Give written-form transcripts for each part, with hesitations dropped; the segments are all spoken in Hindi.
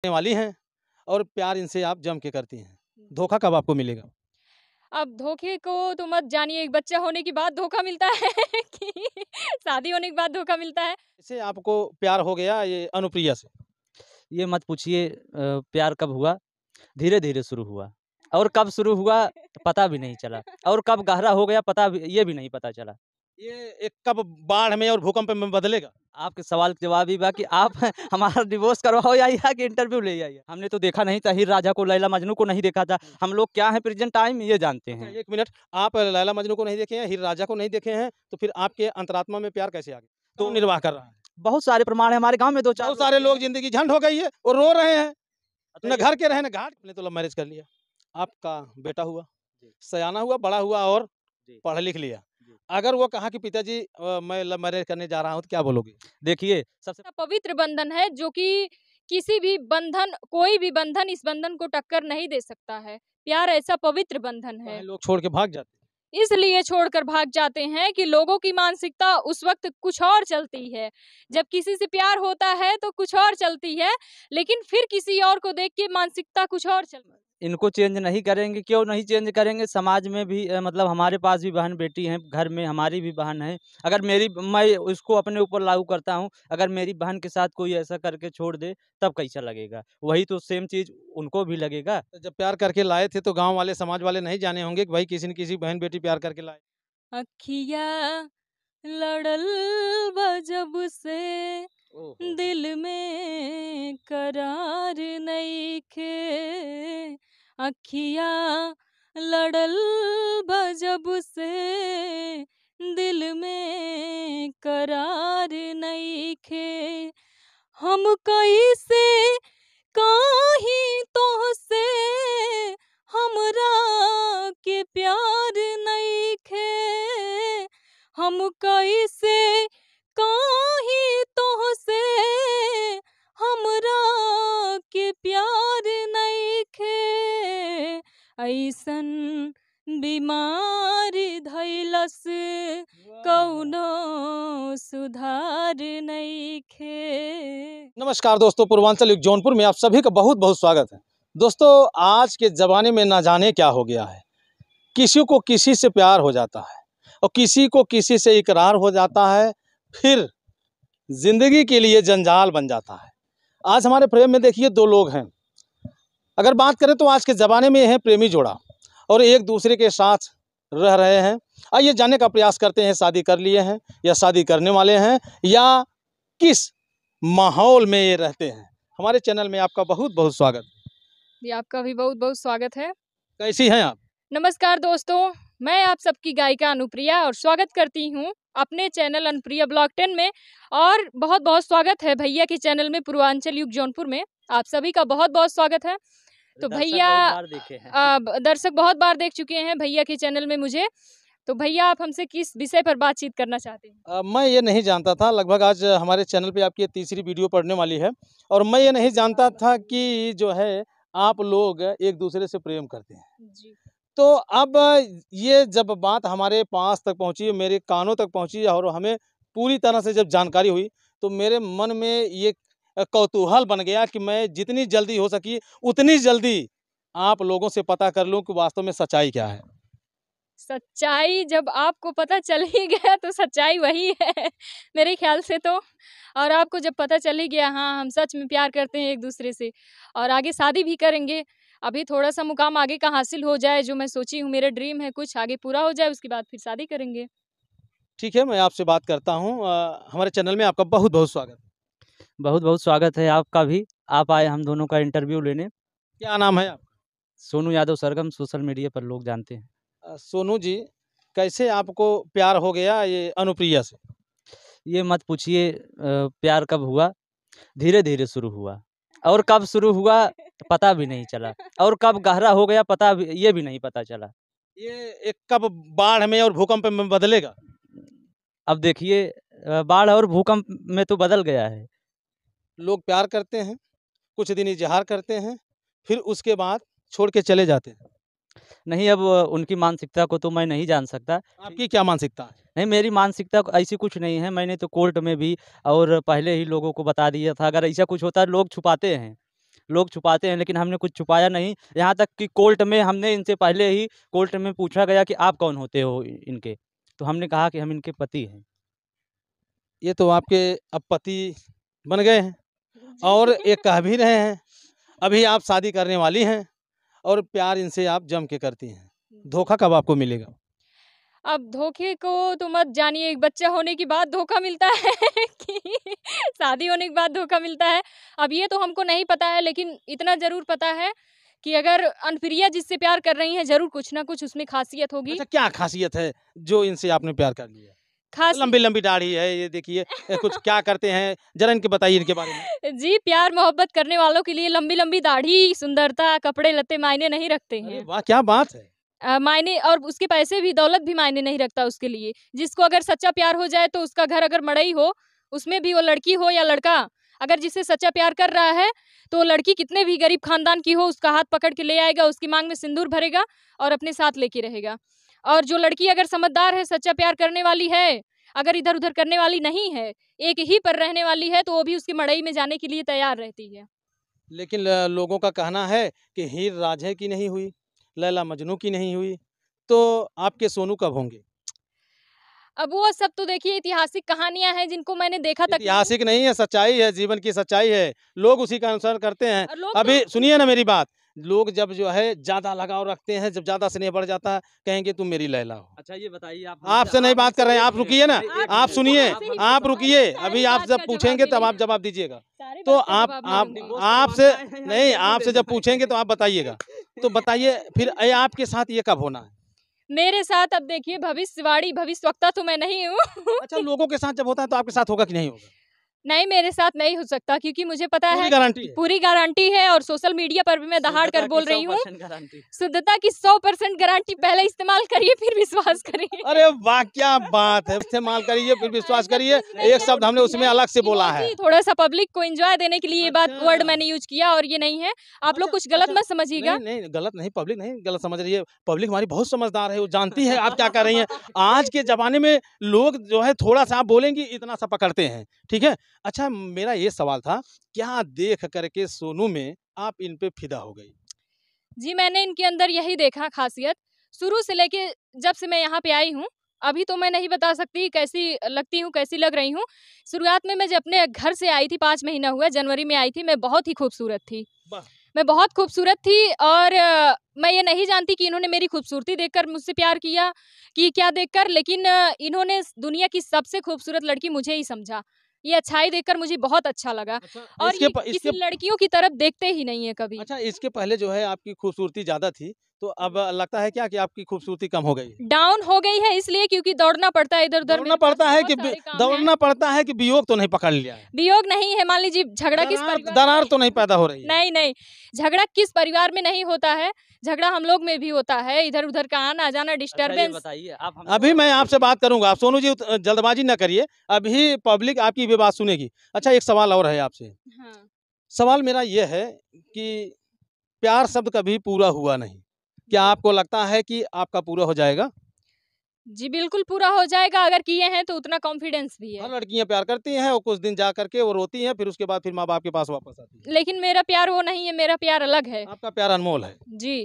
करने वाली हैं और प्यार इनसे आप जम के करती हैं। धोखा कब आपको मिलेगा? अब धोखे को तो मत जानिए, एक बच्चा होने के बाद धोखा मिलता है कि शादी होने के बाद धोखा मिलता है। इससे आपको प्यार हो गया ये अनुप्रिया से? ये मत पूछिए प्यार कब हुआ, धीरे-धीरे शुरू हुआ और कब शुरू हुआ पता भी नहीं चला और कब गहरा हो गया ये भी नहीं पता चला। ये एक कब बाढ़ में और भूकंप में बदलेगा? आपके सवाल का जवाब ही बा कि आप हमारा डिवोर्स करवाओ या कि इंटरव्यू ले आइए। हमने तो देखा नहीं था, हीर राझा को, लैला मजनू को नहीं देखा था। हम लोग क्या हैं प्रेज़ेंट टाइम ये जानते हैं। 1 मिनट, आप लैला मजनू को नहीं देखे हैं, हीर रांझा को नहीं देखे हैं, तो फिर आपके अंतरात्मा में प्यार कैसे आ गया? तो तो निर्वाह कर रहा है। बहुत सारे प्रमाण हैं हमारे गाँव में 2-4 बहुत सारे लोग जिंदगी झंड हो गई है और रो रहे हैं, न हैं। घर के रहे न घाट। आपने तो लव मैरिज कर लिया, आपका बेटा हुआ, सयाना हुआ, बड़ा हुआ और जी। पढ़ लिख लिया। जी। अगर वो कहा कि पिताजी मैं लव मैरिज करने जा रहा हूँ, तो क्या बोलोगे? देखिए सबसे ऐसा पवित्र बंधन है जो कि किसी भी बंधन, कोई भी बंधन इस बंधन को टक्कर नहीं दे सकता है। प्यार ऐसा पवित्र बंधन है। लोग छोड़ के भाग जाते हैं। इसलिए छोड़कर भाग जाते हैं कि लोगों की मानसिकता उस वक्त कुछ और चलती है। जब किसी से प्यार होता है तो कुछ और चलती है, लेकिन फिर किसी और को देख के मानसिकता कुछ और चलती है। इनको चेंज नहीं करेंगे, क्यों नहीं चेंज करेंगे? समाज में भी मतलब हमारे पास भी बहन-बेटी हैं, घर में हमारी भी बहन है। अगर मैं उसको अपने ऊपर लागू करता हूँ, अगर मेरी बहन के साथ कोई ऐसा करके छोड़ दे, तब कैसा लगेगा? वही तो सेम चीज़ उनको भी लगेगा। तो जब प्यार करके लाए थे तो गाँव वाले, समाज वाले नहीं जाने होंगे कि भाई किसी न किसी बहन-बेटी प्यार करके लाए। अखिया लड़ल बा जब से ओहो! दिल में करार नइखे। अखिया लड़ल बा जब से दिल में करार नइखे। हम कैसे काही तोहसे हमरा के प्यार नइखे। हम कैसे काही तोहसे हमरा के प्यार नइखे। ऐसन बीमारी धैलस कौनो सुधार नइखे। नमस्कार दोस्तों, पूर्वांचल युग जौनपुर में आप सभी का बहुत बहुत स्वागत है। दोस्तों, आज के ज़माने में ना जाने क्या हो गया है। किसी को किसी से प्यार हो जाता है और किसी को किसी से इकरार हो जाता है, फिर ज़िंदगी के लिए जंजाल बन जाता है। आज हमारे प्रेम में देखिए 2 लोग हैं। अगर बात करें तो आज के ज़माने में है प्रेमी जोड़ा और एक दूसरे के साथ रह रहे हैं। आइए जानने का प्रयास करते हैं, शादी कर लिए हैं या शादी करने वाले हैं या किस माहौल में ये रहते हैं। हमारे चैनल में आपका बहुत बहुत स्वागत। जी, आपका भी बहुत बहुत स्वागत है। कैसी हैं आप? नमस्कार दोस्तों, मैं आप सबकी गायिका अनुप्रिया और स्वागत करती हूँ अपने चैनल अनुप्रिया ब्लॉग 10 में। और बहुत बहुत स्वागत है भैया के चैनल में पूर्वांचल युग जौनपुर में। आप सभी का बहुत बहुत स्वागत है। तो भैया दर्शक बहुत बार देख चुके हैं भैया के चैनल में मुझे। तो भैया आप हमसे किस विषय पर बातचीत करना चाहते हैं? मैं ये नहीं जानता था, लगभग आज हमारे चैनल पे आपकी 3री वीडियो पड़ने वाली है और मैं ये नहीं जानता था कि जो है आप लोग एक दूसरे से प्रेम करते हैं। जी। तो अब ये जब बात हमारे पास तक पहुंची, मेरे कानों तक पहुंची और हमें पूरी तरह से जब जानकारी हुई, तो मेरे मन में ये कौतूहल बन गया कि मैं जितनी जल्दी हो सकी उतनी जल्दी आप लोगों से पता कर लूं कि वास्तव में सच्चाई क्या है। सच्चाई जब आपको पता चल ही गया तो सच्चाई वही है मेरे ख्याल से तो। और आपको जब पता चल ही गया, हाँ हम सच में प्यार करते हैं एक दूसरे से और आगे शादी भी करेंगे। अभी थोड़ा सा मुकाम आगे का हासिल हो जाए, जो मैं सोची हूँ, मेरा ड्रीम है कुछ आगे पूरा हो जाए, उसके बाद फिर शादी करेंगे। ठीक है, मैं आपसे बात करता हूँ। हमारे चैनल में आपका बहुत बहुत स्वागत। बहुत बहुत स्वागत है आपका भी। आप आए हम दोनों का इंटरव्यू लेने। क्या नाम है आपका? सोनू यादव सरगम, सोशल मीडिया पर लोग जानते हैं। सोनू जी, कैसे आपको प्यार हो गया ये अनुप्रिया से? ये मत पूछिए प्यार कब हुआ, धीरे-धीरे शुरू हुआ और कब शुरू हुआ पता भी नहीं चला और कब गहरा हो गया ये भी नहीं पता चला। ये एक कब बाढ़ में और भूकंप में बदलेगा? अब देखिए बाढ़ और भूकंप में तो बदल गया है। लोग प्यार करते हैं, कुछ दिन इज़हार करते हैं, फिर उसके बाद छोड़ के चले जाते हैं। नहीं, अब उनकी मानसिकता को तो मैं नहीं जान सकता। आपकी क्या मानसिकता है? नहीं, मेरी मानसिकता ऐसी कुछ नहीं है। मैंने तो कोर्ट में भी और पहले ही लोगों को बता दिया था। अगर ऐसा कुछ होता है, लोग छुपाते हैं, लोग छुपाते हैं, लेकिन हमने कुछ छुपाया नहीं। यहाँ तक कि कोर्ट में हमने इनसे पहले ही कोर्ट में पूछा गया कि आप कौन होते हो इनके, तो हमने कहा कि हम इनके पति हैं। ये तो आपके अब पति बन गए हैं और ये कह भी रहे हैं अभी आप शादी करने वाली हैं और प्यार इनसे आप जम के करती हैं। धोखा कब आपको मिलेगा? अब धोखे को तो मत जानिए, एक बच्चा होने के बाद धोखा मिलता है कि शादी होने के बाद धोखा मिलता है, अब ये तो हमको नहीं पता है। लेकिन इतना ज़रूर पता है कि अगर अनुप्रिया जिससे प्यार कर रही हैं, ज़रूर कुछ ना कुछ उसमें खासियत होगी। अच्छा, क्या खासियत है जो इनसे आपने प्यार कर लिया? खास लंबी लंबी दाढ़ी है, ये देखिए कुछ क्या करते हैं, जरा इनके बताइए इनके बारे में। जी, प्यार मोहब्बत करने वालों के लिए लंबी लंबी दाढ़ी, सुंदरता, कपड़े लत्ते मायने नहीं रखते अरे हैं। वाह, क्या बात है! मायने और उसके पैसे भी, दौलत भी मायने नहीं रखता उसके लिए। जिसको अगर सच्चा प्यार हो जाए तो उसका घर अगर मड़ई हो, उसमें भी वो लड़की हो या लड़का, अगर जिससे सच्चा प्यार कर रहा है तो वो लड़की कितने भी गरीब खानदान की हो, उसका हाथ पकड़ के ले आएगा, उसकी मांग में सिंदूर भरेगा और अपने साथ लेके रहेगा। और जो लड़की अगर समझदार है, सच्चा प्यार करने वाली है, अगर इधर उधर करने वाली नहीं है, एक ही पर रहने वाली है, तो वो भी उसकी मड़ई में जाने के लिए तैयार रहती है। लेकिन लोगों का कहना है कि हीर रांझे की नहीं हुई, लैला मजनू की नहीं हुई, तो आपके सोनू कब होंगे? अब वो सब तो देखिए ऐतिहासिक कहानियां हैं जिनको मैंने देखा तक नहीं। ऐतिहासिक नहीं है, सच्चाई है, जीवन की सच्चाई है। लोग उसी का अनुसरण करते हैं। और लोग अभी तो सुनिए ना मेरी बात, लोग जब जो है ज़्यादा लगाव रखते हैं, जब ज़्यादा स्नेह बढ़ जाता है, कहेंगे तुम मेरी लैला हो। अच्छा ये बताइए, आप आपसे नहीं बात कर रहे हैं, आप रुकिए ना, आप सुनिए, आपसे ही आप बात रुकिए, करेंगे, अभी सारी आप बात जब का पूछेंगे जवाब तब आप मिलेगा। जवाब दीजिएगा। सारे तो बात का आप जवाब आप मिलेंगे। आपसे नहीं, आपसे जब पूछेंगे तो आप बताइएगा। तो बताइए फिर ये आपके साथ ये कब होना है? मेरे साथ अब देखिए भविष्यवाणी, भविष्यवक्ता तो मैं नहीं हूँ। अच्छा, लोगों के साथ जब होता है तो आपके साथ होगा कि नहीं होगा? नहीं, मेरे साथ नहीं हो सकता क्योंकि मुझे पता पूरी है, गारंटी है? पूरी गारंटी है और सोशल मीडिया पर भी मैं दहाड़ कर बोल रही हूँ। गारंटी। शुद्धता की 100% गारंटी, पहले इस्तेमाल करिए फिर विश्वास करिए। अरे वाह, क्या बात है! इस्तेमाल करिए फिर विश्वास करिए। एक शब्द हमने उसमें अलग से बोला है। थोड़ा सा पब्लिक को एंजॉय देने के लिए ये बात अच्छा। वर्ड मैंने यूज किया और ये नहीं है। आप लोग अच्छा, कुछ गलत अच्छा, मत समझिएगा। नहीं, नहीं, गलत नहीं, पब्लिक नहीं गलत समझ रही है। पब्लिक हमारी बहुत समझदार है, वो जानती है आप क्या कर रही हैं। आज के ज़माने में लोग जो है थोड़ा-सा आप बोलेंगी इतना सा पकड़ते हैं, ठीक है? अच्छा, मेरा ये सवाल था, क्या देख कर के सोनू में आप इन पे फ़िदा हो गई? जी, मैंने इनके अंदर यही देखा खासियत, शुरू से लेके जब से मैं यहाँ पे आई हूँ, अभी तो मैं नहीं बता सकती कैसी लगती हूँ, कैसी लग रही हूँ। शुरुआत में मैं जब अपने घर से आई थी, 5 महीना हुआ, जनवरी में आई थी, मैं बहुत ही खूबसूरत थी। वाह! मैं बहुत खूबसूरत थी और मैं ये नहीं जानती कि इन्होंने मेरी खूबसूरती देखकर मुझसे प्यार किया कि क्या देखकर, लेकिन इन्होंने दुनिया की सबसे खूबसूरत लड़की मुझे ही समझा। ये अच्छाई देखकर मुझे बहुत अच्छा लगा अच्छा, और इसके ये प किसी इसके लड़कियों की तरफ देखते ही नहीं है कभी। अच्छा, इसके पहले जो है आपकी खूबसूरती ज़्यादा थी, तो अब लगता है क्या कि आपकी खूबसूरती कम हो गई है? डाउन हो गई है इसलिए क्योंकि दौड़ना पड़ता है इधर-उधर, दौड़ना मेरे पास पड़ता है बहुत कि सारे काम हैं। दौड़ना पड़ता है कि वियोग तो नहीं पकड़ लिया है? वियोग नहीं है, मान लीजिए झगड़ा किस परिवार दरार में तो नहीं पैदा हो रही है? नहीं, नहीं, झगड़ा किस परिवार में नहीं होता है, झगड़ा हम लोग में भी होता है, इधर-उधर का आना-जाना, अच्छा ये डिस्टर्बेंस। बताइए, आप अभी मैं आपसे बात करूँगा, आप सोनू जी जल्दबाजी ना करिए, अभी पब्लिक आपकी भी बात सुनेगी। अच्छा, एक सवाल और है आपसे, हाँ। सवाल मेरा ये है कि प्यार शब्द कभी पूरा हुआ नहीं, क्या आपको लगता है कि आपका पूरा हो जाएगा? जी, बिल्कुल पूरा हो जाएगा, अगर किए हैं तो उतना कॉन्फिडेंस भी है। हर लड़कियाँ प्यार करती हैं और कुछ दिन जा कर के वो रोती हैं, फिर उसके बाद फिर माँ-बाप के पास वापस आती हैं। लेकिन मेरा प्यार वो नहीं है, मेरा प्यार अलग है। आपका प्यार अनमोल है। जी।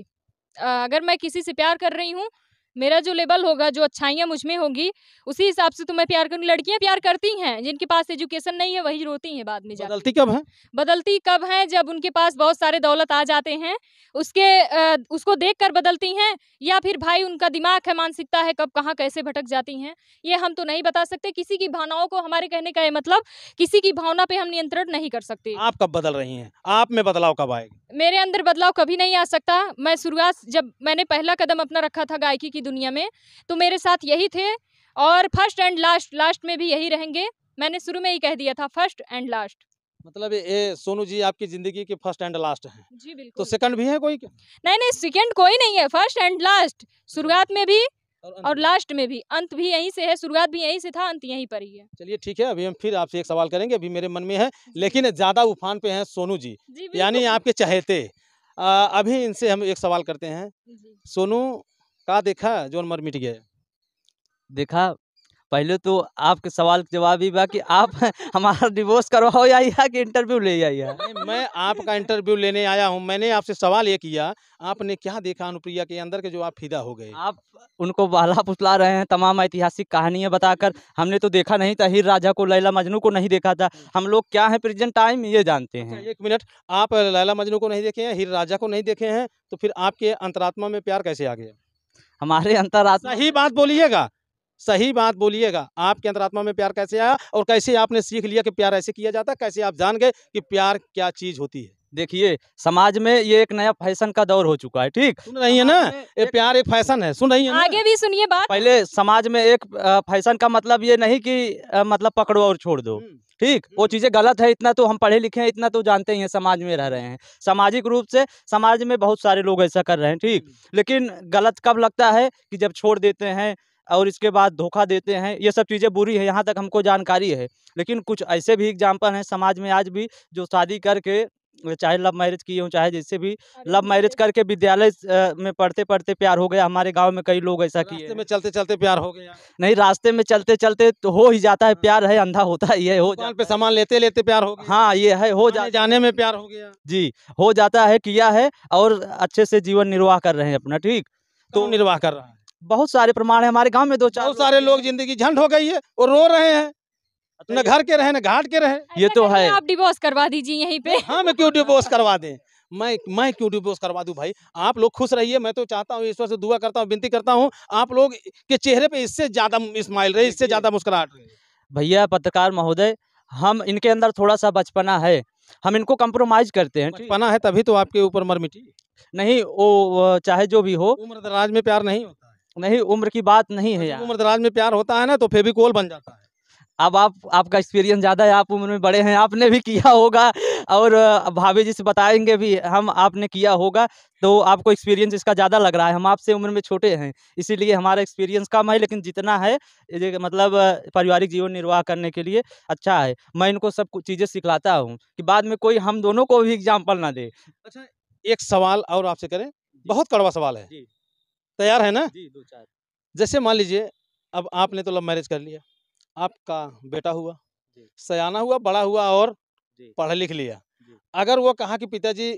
अगर मैं किसी से प्यार कर रही हूँ, मेरा जो लेवल होगा, जो अच्छाइयाँ मुझ में होंगी, उसी हिसाब से तो मैं प्यार करूँगी। लड़कियाँ प्यार करती हैं, जिनके पास एजुकेशन नहीं है वही रोती हैं बाद में जाके। बदलती कब है? बदलती कब हैं? जब उनके पास बहुत सारे दौलत आ जाते हैं, उसको देखकर बदलती हैं या फिर भाई उनका दिमाग है, मानसिकता है, कब कहाँ कैसे भटक जाती हैं, ये हम तो नहीं बता सकते। किसी की भावनाओं को, हमारे कहने का ये मतलब, किसी की भावना पे हम नियंत्रण नहीं कर सकते। आप कब बदल रही हैं? आप में बदलाव कब आएगा? मेरे अंदर बदलाव कभी नहीं आ सकता। मैं शुरुआत जब मैंने पहला कदम अपना रखा था गायकी की दुनिया में, तो मेरे साथ यही थे और फर्स्ट एंड लास्ट, लास्ट में भी यही रहेंगे। मैंने शुरू में ही कह दिया था, फर्स्ट एंड लास्ट। मतलब ये सोनू जी आपकी ज़िंदगी के फर्स्ट एंड लास्ट हैं। जी, तो बिल्कुल। सेकंड भी है कोई क्या? नहीं, नहीं, सेकंड कोई नहीं है, फर्स्ट एंड लास्ट। शुरुआत में भी अंत और में? लास्ट में भी, अंत भी यहीं से है, शुरुआत भी यहीं से था, अंत यहीं पर ही है। चलिए ठीक है, अभी हम फिर आपसे एक सवाल करेंगे, अभी मेरे मन में है, लेकिन ज़्यादा उफान पे हैं सोनू जी, जी, यानी बिल्कुल। आपके चहेते। अभी इनसे हम एक सवाल करते हैं, जी। सोनू का देखा जौन मर मिट गया? देखा, पहले तो आपके सवाल का जवाब ही बा कि आप हमारा डिवोर्स करवाओ या कि इंटरव्यू ले आइए। नहीं, मैं आपका इंटरव्यू लेने आया हूँ। मैंने आपसे सवाल ये किया, आपने क्या देखा अनुप्रिया के अंदर के जो आप फिदा हो गए? आप उनको बहला-फुसला रहे हैं तमाम ऐतिहासिक कहानियाँ बताकर। हमने तो देखा नहीं था, हीर राझा को, लैला मजनू को नहीं देखा था। हम लोग क्या हैं प्रेज़ेंट टाइम ये जानते अच्छा, हैं। 1 मिनट, आप लैला मजनू को नहीं देखे हैं, हीर रांझा को नहीं देखे हैं, तो फिर आपके अंतरात्मा में प्यार कैसे आ गया? हमारे अंतरात्मा सही बात बोलिएगा, सही बात बोलिएगा। आपके अंतरात्मा में प्यार कैसे आया और कैसे आपने सीख लिया कि प्यार ऐसे किया जाता है? कैसे आप जान गए कि प्यार क्या चीज़ होती है? देखिए, समाज में ये एक नया फैशन का दौर हो चुका है, ठीक? सुन रही हैं ना? समाज में ये एक प्यार एक फैशन है, सुन रही हैं ना? आगे भी सुनिए बात। पहले समाज में एक फैशन का मतलब ये नहीं कि मतलब पकड़ो और छोड़ दो, हुँ, ठीक? वो चीज़ें गलत है, इतना तो हम पढ़े लिखे हैं, इतना तो जानते ही हैं, समाज में रह रहे हैं। सामाजिक रूप से समाज में बहुत सारे लोग ऐसा कर रहे हैं, ठीक? हुँ। लेकिन गलत कब लगता है कि जब छोड़ देते हैं और इसके बाद धोखा देते हैं, ये सब चीज़ें बुरी है, यहाँ तक हमको जानकारी है। लेकिन कुछ ऐसे भी एग्ज़ाम्पल हैं समाज में आज भी जो शादी करके चाहे लव मैरिज किए हों, चाहे जैसे भी लव मैरिज करके विद्यालय में पढ़ते-पढ़ते प्यार हो गया। हमारे गाँव में कई लोग ऐसा किए रास्ते हैं। में चलते-चलते प्यार हो गया, नहीं, रास्ते में चलते-चलते तो हो ही जाता है, प्यार है, अंधा होता ही है, हो दुकान जाता पे है। सामान लेते-लेते प्यार हो गया, हाँ, ये है, हो जाता आने-जाने में प्यार हो गया। जी, हो जाता है, किया है और अच्छे से जीवन निर्वाह कर रहे हैं अपना, ठीक? कौन तो निर्वाह कर रहा है? बहुत सारे प्रमाण हैं, हमारे गाँव में 2-4 बहुत सारे लोग ज़िंदगी झंड हो गई है, वो रो रहे हैं, न घर के रहे, न घाट के रहे। ये तो ऐसा करिए, है। आप डिवोर्स करवा दीजिए यहीं पे। हम क्यों डिवोर्स करवा दें? मैं क्यों डिवोर्स करवा दूँ भाई? आप लोग खुश रहिए, मैं तो चाहता हूँ, ईश्वर से दुआ करता हूँ, विनती करता हूँ, आप लोग के चेहरे पे इससे ज़्यादा स्माइल रहे, इससे देखिए ज़्यादा मुस्कुराहट रहे। भैया पत्रकार महोदय, हम इनके अंदर थोड़ा-सा बचपना है, हम इनको कम्प्रोमाइज़ करते हैं, ठीक? बचपना है तभी तो आपके ऊपर मर मिटी। नहीं, वो चाहे जो भी हो, उम्र-दराज में प्यार नहीं होता है। नहीं उम्र की बात नहीं है जब यहाँ। उम्र-दराज में प्यार होता है ना, तो फेविकोल बन जाता है। अब आपका एक्सपीरियंस ज़्यादा है, आप उम्र में बड़े हैं, आपने भी किया होगा और भाभी जी से बताएँगे भी हम आपने किया होगा, तो आपको एक्सपीरियंस इसका ज़्यादा लग रहा है। हम आपसे उम्र में छोटे हैं, इसीलिए हमारा एक्सपीरियंस कम है, लेकिन जितना है ये मतलब पारिवारिक जीवन निर्वाह करने के लिए अच्छा है। मैं इनको सब कुछ चीज़ें सिखलाता हूँ कि बाद में कोई हम दोनों को भी एग्ज़ाम्पल ना दे। अच्छा, एक सवाल और आपसे करें? बहुत कड़वा सवाल है। जी। तैयार हैं ना? जी, 2-4 जैसे मान लीजिए, अब आपने तो लव मैरिज कर लिया, आपका बेटा हुआ, जी। सयाना हुआ, बड़ा हुआ और जी। पढ़ लिख लिया। जी। अगर वो कहा कि पिताजी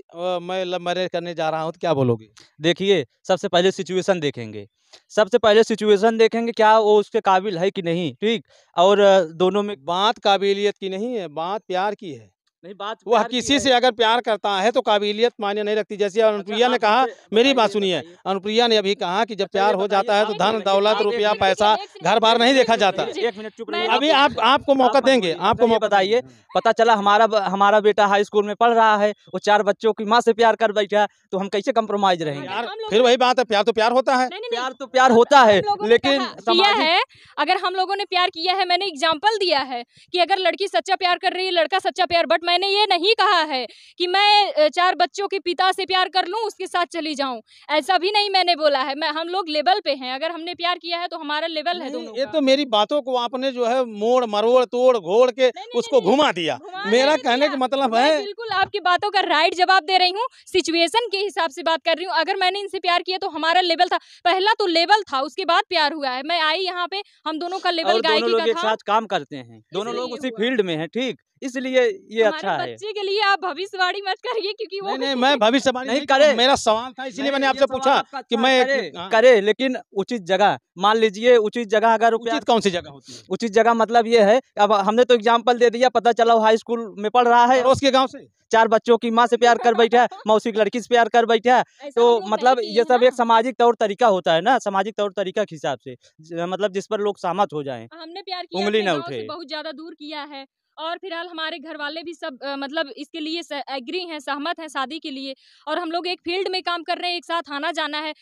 मैं लव मैरिज करने जा रहा हूँ, तो क्या बोलोगे? देखिए, सबसे पहले सिचुएशन देखेंगे। सबसे पहले सिचुएशन देखेंगे क्या वो उसके काबिल है कि नहीं, ठीक? और दोनों में बात काबिलियत की नहीं है, बात प्यार की है। नहीं बात वह प्यार की किसी है। से अगर प्यार करता है तो काबिलियत मायने नहीं रखती। जैसे अनुप्रिया ने आप कहा, मुझसे मेरी बात बताइए, सुनिए, बताइए। अनुप्रिया ने अभी कहा कि जब अच्छा प्यार ये हो बताइए, जाता है तो आप धन, एक दौलत, मिनट, रुपया, एक पैसा, मिनट, घर-बार नहीं देखा जाता है। 1 मिनट चुप मैं रहिए। अभी आपको मौका आप मत देंगे, बोलिए। आपको अच्छा ये मौका बताइए, देंगे। पता चला हमारा बेटा हाई स्कूल में पढ़ रहा है, वो 4 बच्चों की माँ से प्यार कर बैठा है, तो हम कैसे कम्प्रोमाइज़ रहेंगे? प्यार, हम लोगों फिर ने वही बात है, प्यार तो प्यार होता है। नहीं, प्यार तो प्यार होता है, हम लोगों ने लेकिन कहा किया सामाजिक है, अगर हम लोगों ने प्यार किया है, मैंने एग्जाम्पल दिया है कि अगर लड़की सच्चा प्यार कर रही है, लड़का सच्चा प्यार, बट मैंने ये नहीं कहा है कि मैं 4 बच्चों के पिता से प्यार कर लूं उसके साथ चली जाऊं, ऐसा भी नहीं मैंने बोला है। मैं हम लोग लेवल पे हैं, अगर हमने प्यार किया है तो हमारा लेवल है नहीं, दोनों ये का। तो मेरी बातों को आपने जो है मोड़ मरोड़ तोड़ घोड़ के नहीं, उसको नहीं, घुमा दिया। घुमा मेरा नहीं कहने दिया। का मतलब मैं है, बिल्कुल आपकी बातों का राइट जवाब दे रही हूँ, सिचुएशन के हिसाब से बात कर रही हूँ। अगर मैंने इनसे प्यार किया तो हमारा लेवल था, पहला तो लेवल था, उसके बाद प्यार हुआ है। मैं आई यहाँ पे, हम दोनों का लेवल और दोनों गायकी लोग का एक था, साथ काम करते हैं, दोनों लोग इसलिए उसी हुआ। फील्ड में हैं, ठीक? इसलिए ये हमारे अच्छा है। बच्चे के लिए आप भविष्यवाणी मत करिए क्योंकि वो नहीं, मैं भविष्यवाणी नहीं नहीं करे। करूँ, मेरा सवाल था इसीलिए मैंने नहीं, ये आपसे सवाल पूछा आपका कि अच्छा मैं करे, हाँ, करे लेकिन उचित जगह, मान लीजिए उचित जगह अगर वो प्यार उचित कौन सी जगह होती है? उचित जगह मतलब ये है, अब हमने तो एग्जाम्पल दे दिया, पता चला वो हाई स्कूल में पढ़ रहा है, पड़ोस के गाँव से? 4 बच्चों की माँ से प्यार कर बैठा है, मौसी की लड़की से प्यार कर बैठा है, ऐसा हम तो लोग नहीं मतलब किए ये सब हैं एक सामाजिक तौर तरीका होता है ना, सामाजिक तौर तरीका के हिसाब से मतलब जिस पर लोग सहमत हो जाएँ, हमने प्यार किया, उँगली अपने ना गाँव से उठे। बहुत ज़्यादा दूर किया है और फिलहाल हमारे घर वाले भी सब मतलब इसके लिए एग्री हैं, सहमत हैं शादी के लिए और हम लोग एक फील्ड में काम कर रहे हैं, एक साथ आना-जाना है।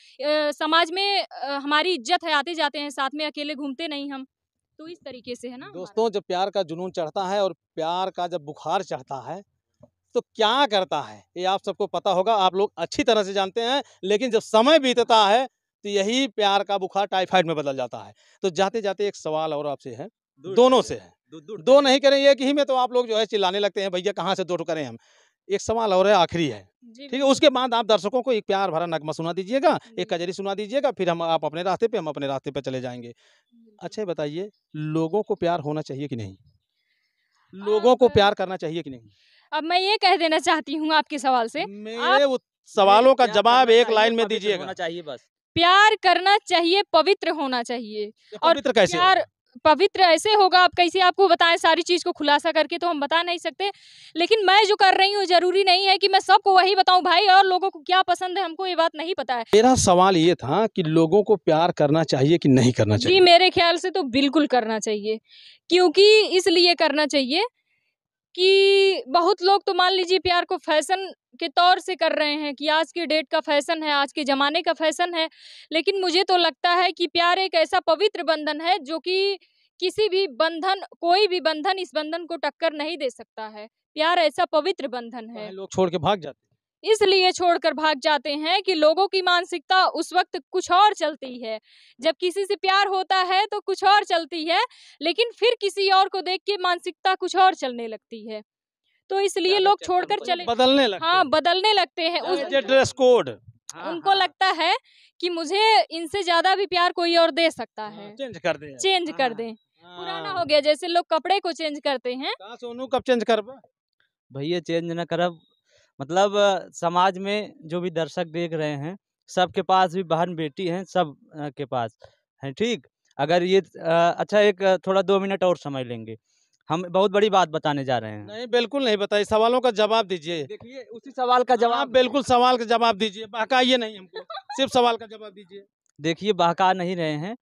समाज में हमारी इज़्ज़त है, आते-जाते हैं साथ में, अकेले घूमते नहीं हम। तो इस तरीके से है ना हमारा। दोस्तों, जब प्यार का जुनून चढ़ता है और प्यार का जब बुखार चढ़ता है, तो क्या करता है, ये आप सबको पता होगा, आप लोग अच्छी तरह से जानते हैं। लेकिन जब समय बीतता है, तो यही प्यार का बुखार टाइफाइड में बदल जाता है। तो जाते-जाते एक सवाल और आपसे है, दोनों से है। 2 नहीं करें, एक ही में तो आप लोग जो है चिल्लाने लगते हैं, भैया कहाँ से 2 करें हम। एक सवाल और है, आखिरी है, जी, ठीक है? बिल्कुल। उसके बाद आप दर्शकों को एक प्यार भरा नगमा सुना दीजिएगा, जी। एक कजरी सुना दीजिएगा, फिर आप अपने रास्ते पे, हम अपने रास्ते पे चले जाएँगे। अच्छा ये बताइए, लोगों को प्यार होना चाहिए कि नहीं? लोगों को अब प्यार करना चाहिए कि नहीं? अब मैं ये कह देना चाहती हूँ आपके सवाल से, मेरे आप सवालों का प्यार जवाब करना एक चाहिए, लाइन में पवित्र दीजिएगा। होना चाहिए बस। प्यार करना चाहिए, पवित्र होना चाहिए। ये और पवित्र कैसे प्यार होगा? पवित्र ऐसे होगा, आप कैसे आपको बताएं, सारी चीज को खुलासा करके तो हम बता नहीं सकते, लेकिन मैं जो कर रही हूँ जरूरी नहीं है कि मैं सबको वही बताऊं भाई, और लोगों को क्या पसंद है हमको ये बात नहीं पता है। मेरा सवाल ये था कि लोगों को प्यार करना चाहिए कि नहीं करना जी चाहिए? मेरे ख्याल से तो बिल्कुल करना चाहिए, क्योंकि इसलिए करना चाहिए कि बहुत लोग तो मान लीजिए प्यार को फैशन के तौर से कर रहे हैं कि आज के डेट का फैशन है, आज के ज़माने का फैशन है। लेकिन मुझे तो लगता है कि प्यार एक ऐसा पवित्र बंधन है जो कि किसी भी बंधन, कोई भी बंधन इस बंधन को टक्कर नहीं दे सकता है। प्यार ऐसा पवित्र बंधन चाहे है। लोग छोड़ के भाग जाते हैं। इसलिए छोड़कर भाग जाते हैं कि लोगों की मानसिकता उस वक्त कुछ और चलती है। जब किसी से प्यार होता है तो कुछ और चलती है, लेकिन फिर किसी और को देख के मानसिकता कुछ और चलने लगती है। तो इसलिए ज़्यादा लोग चक्कर में छोड़कर पड़ मतलब चले, जाते बदलने लगते हाँ, हैं। बदलने लगते हैं। उस चाहे ड्रेस कोड उनको लगता है कि मुझे इनसे ज़्यादा भी प्यार कोई और दे सकता है, चेंज कर दे। चेंज कर दें। पुराना हो गया, जैसे लोग कपड़े को चेंज करते हैं। कहाँ सोनू कब चेंज कर बा? भैया चेंज न करब, मतलब समाज में जो भी दर्शक देख रहे हैं, सबके पास भी बहन बेटी हैं, सब के पास हैं, ठीक? अगर ये अच्छा एक थोड़ा 2 मिनट और समय लेंगे। हम बहुत बड़ी बात बताने जा रहे हैं। नहीं, बिल्कुल नहीं बताइए, सवालों का जवाब दीजिए। देखिए उसी सवाल का आप जवाब बिल्कुल सवाल का जवाब दीजिए, बहकाइए नहीं हमको, सिर्फ सवाल का जवाब दीजिए। देखिए बहका नहीं रहे हैं।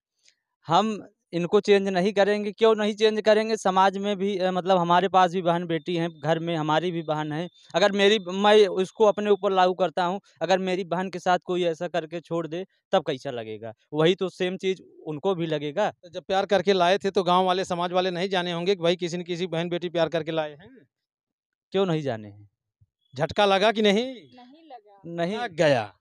हम इनको चेंज नहीं करेंगे, क्यों नहीं चेंज करेंगे? समाज में भी मतलब हमारे पास भी बहन-बेटी हैं, घर में हमारी भी बहन है। अगर मेरी मैं उसको अपने ऊपर लागू करता हूँ, अगर मेरी बहन के साथ कोई ऐसा करके छोड़ दे, तब कैसा लगेगा? वही तो सेम चीज़ उनको भी लगेगा। तो जब प्यार करके लाए थे तो गाँव वाले, समाज वाले नहीं जाने होंगे कि भाई किसी न किसी बहन बेटी प्यार करके लाए हैं? क्यों नहीं जाने हैं? झटका लगा कि नहीं? नहीं लगा। नहीं, लग गया।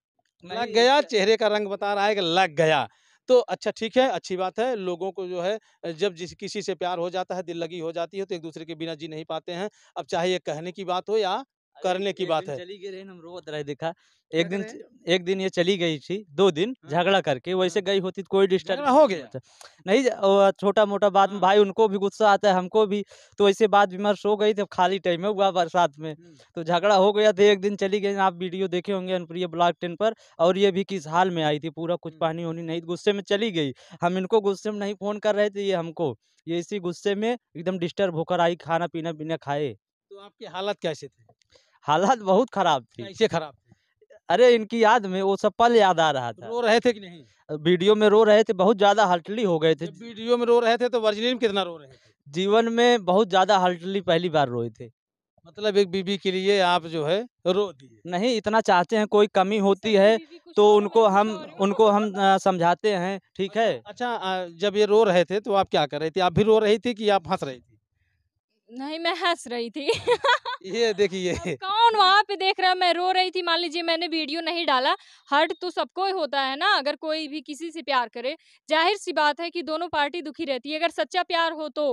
लग नहीं गया, इसका चेहरे का रंग बता रहा है कि लग गया। तो अच्छा ठीक है, अच्छी बात है। लोगों को जो है जब किसी से प्यार हो जाता है, दिल लगी हो जाती है तो एक-दूसरे के बिना जी नहीं पाते हैं। अब चाहे ये कहने की बात हो या अरे करने की एक बात दिन है। चली गई रही, हम रोत रहे देखा। क्या एक दिन करें? एक दिन ये चली गई थी, 2 दिन हाँ, झगड़ा करके, वैसे हाँ। गई होती तो कोई झगड़ा डिस्टर्बेंस हो नहीं गया? होता। नहीं छोटा-मोटा बात में हाँ। भाई उनको भी गुस्सा आता है, हमको भी, तो ऐसे बात-विमर्श हो गई, तब खाली टाइम में हुआ बरसात में, हुँ। तो झगड़ा हो गया तो एक दिन चली गई। आप वीडियो देखे होंगे अनुप्रिया ब्लॉग 10 पर, और ये भी किस हाल में आई थी, पूरा कुछ हुँ। पानी-वानी नहीं, गुस्से में चली गई। हम इनको गुस्से में नहीं फ़ोन कर रहे थे, ये हमको। ये इसी गुस्से में एकदम डिस्टर्ब होकर आई, खाना-पीना बिना खाए। तो आपकी हालत कैसे थी? हालात बहुत खराब थी। कैसे खराब थी? अरे! इनकी याद में वो सब पल याद आ रहा था। रो रहे थे कि नहीं? वीडियो में रो रहे थे, बहुत ज़्यादा हर्टली हो गए थे। जब वीडियो में रो रहे थे तो वर्जिनल में कितना रो रहे थे? जीवन में बहुत ज़्यादा हर्टली पहली बार रोए थे। मतलब एक बीवी के लिए आप जो है रो दिए। नहीं इतना चाहते हैं, कोई कमी होती सबकी है बीवी कुछ तो और, उनको मैं कुछ हम और हूँ। समझाते हैं, ठीक है? अच्छा जब ये रो रहे थे तो आप क्या कर रही थी? आप भी रो रही थी कि आप हँस रही थी? नहीं, मैं हँस रही थी। ये देखिए। अब कौन वहाँ पे देख रहा है, मैं रो रही थी। मान लीजिए मैंने वीडियो नहीं डाला, हर्ट तो सबको ही होता है ना, अगर कोई भी किसी से प्यार करे। ज़ाहिर-सी बात है कि दोनों पार्टी दुखी रहती है, अगर सच्चा प्यार हो तो।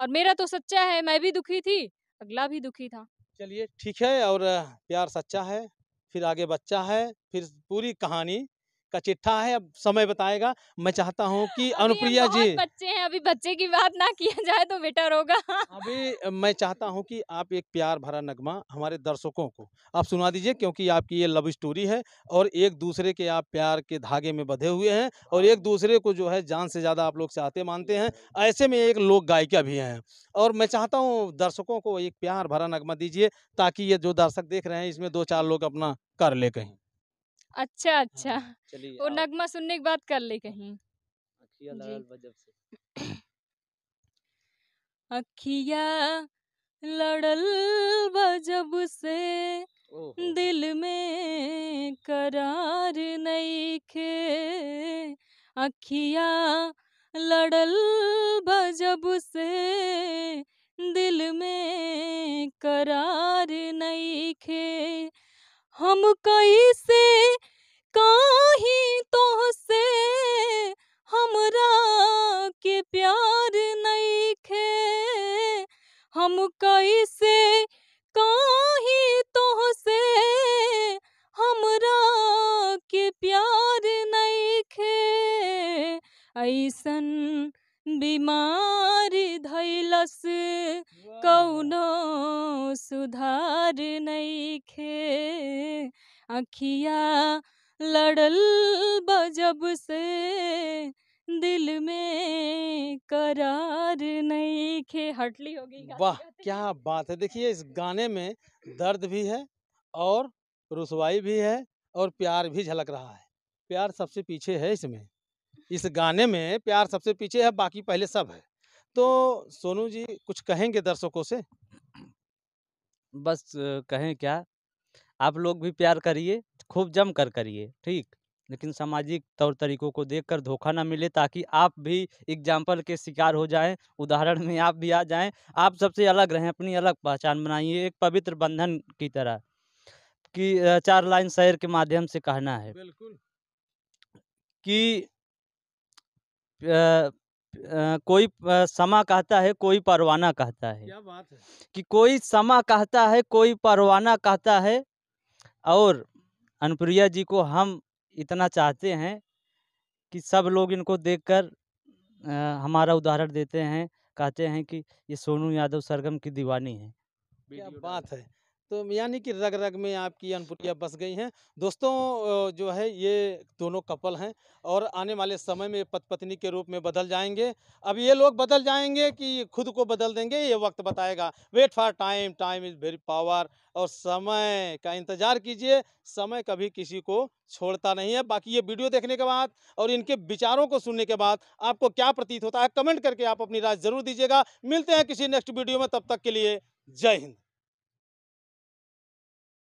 और मेरा तो सच्चा है, मैं भी दुखी थी, अगला भी दुखी था। चलिए ठीक है और प्यार सच्चा है, फिर आगे बच्चा है, फिर पूरी कहानी का चिट्ठा है, अब समय बताएगा। मैं चाहता हूँ कि अभी हम अनुप्रिया जी बहुत बच्चे हैं, अभी बच्चे की बात ना किया जाए तो बेटर होगा। अभी मैं चाहता हूँ कि आप एक प्यार भरा नगमा हमारे दर्शकों को आप सुना दीजिए क्योंकि आपकी ये लव स्टोरी है और एक दूसरे के आप प्यार के धागे में बंधे हुए हैं और एक दूसरे को जो है जान से ज़्यादा आप लोग चाहते मानते हैं। ऐसे में एक लोक गायिका भी हैं और मैं चाहता हूँ दर्शकों को एक प्यार भरा नगमा दीजिए ताकि ये जो दर्शक देख रहे हैं इसमें 2-4 लोग अपना कर ले कहीं। अच्छा, हाँ, अच्छा। चलिए वो आओ। नगमा सुनने के बाद कर ले कहीं। अखियाँ जी। लड़ल बा जब से। अखिया लड़ल बा जब से ओहो! दिल में करार नइखे। अखिया लड़ल बा जब से दिल में करार नइखे। हम कैसे काही तोहसे हमरा के प्यार नइखे। हम कैसे काही तोहसे हमरा के प्यार नइखे। ऐसन बीमारी धैलस कौनो सुधार नइखे, अखिया लड़ल बजब से दिल में करार नइखे। हटली हो गई गाते वाह गाते। क्या बात है। देखिए इस गाने में दर्द भी है और रुसवाई भी है और प्यार भी झलक रहा है। प्यार सबसे पीछे है इसमें, इस गाने में प्यार सबसे पीछे है, बाकी पहले सब है। तो सोनू जी कुछ कहेंगे दर्शकों से? बस कहें क्या, आप लोग भी प्यार करिए, खूब जम कर करिए, ठीक? लेकिन सामाजिक तौर तरीकों को देखकर धोखा ना मिले, ताकि आप भी एग्ज़ाम्पल के शिकार हो जाएँ, उदाहरण में आप भी आ जाएँ। आप सबसे अलग रहें, अपनी अलग पहचान बनाइए, एक पवित्र बंधन की तरह कि 4 लाइन शेर के माध्यम से कहना है बिल्कुल। कि कोई समा कहता है, कोई परवाना कहता है, क्या बात है। कि कोई समा कहता है, कोई परवाना कहता है, और अनुप्रिया जी को हम इतना चाहते हैं कि सब लोग इनको देखकर हमारा उदाहरण देते हैं, कहते हैं कि ये सोनू यादव सरगम की दीवानी है। क्या वीडियो बात डालते है। तो यानी कि रग रग में आपकी अनुप्रिया बस गई हैं। दोस्तों जो है ये दोनों कपल हैं और आने वाले समय में पति पत्नी के रूप में बदल जाएंगे। अब ये लोग बदल जाएंगे कि खुद को बदल देंगे, ये वक्त बताएगा। Wait for time, time is very power. और समय का इंतजार कीजिए, समय कभी किसी को छोड़ता नहीं है। बाकी ये वीडियो देखने के बाद और इनके विचारों को सुनने के बाद आपको क्या प्रतीत होता है, कमेंट करके आप अपनी राय जरूर दीजिएगा। मिलते हैं किसी नेक्स्ट वीडियो में, तब तक के लिए जय हिंद।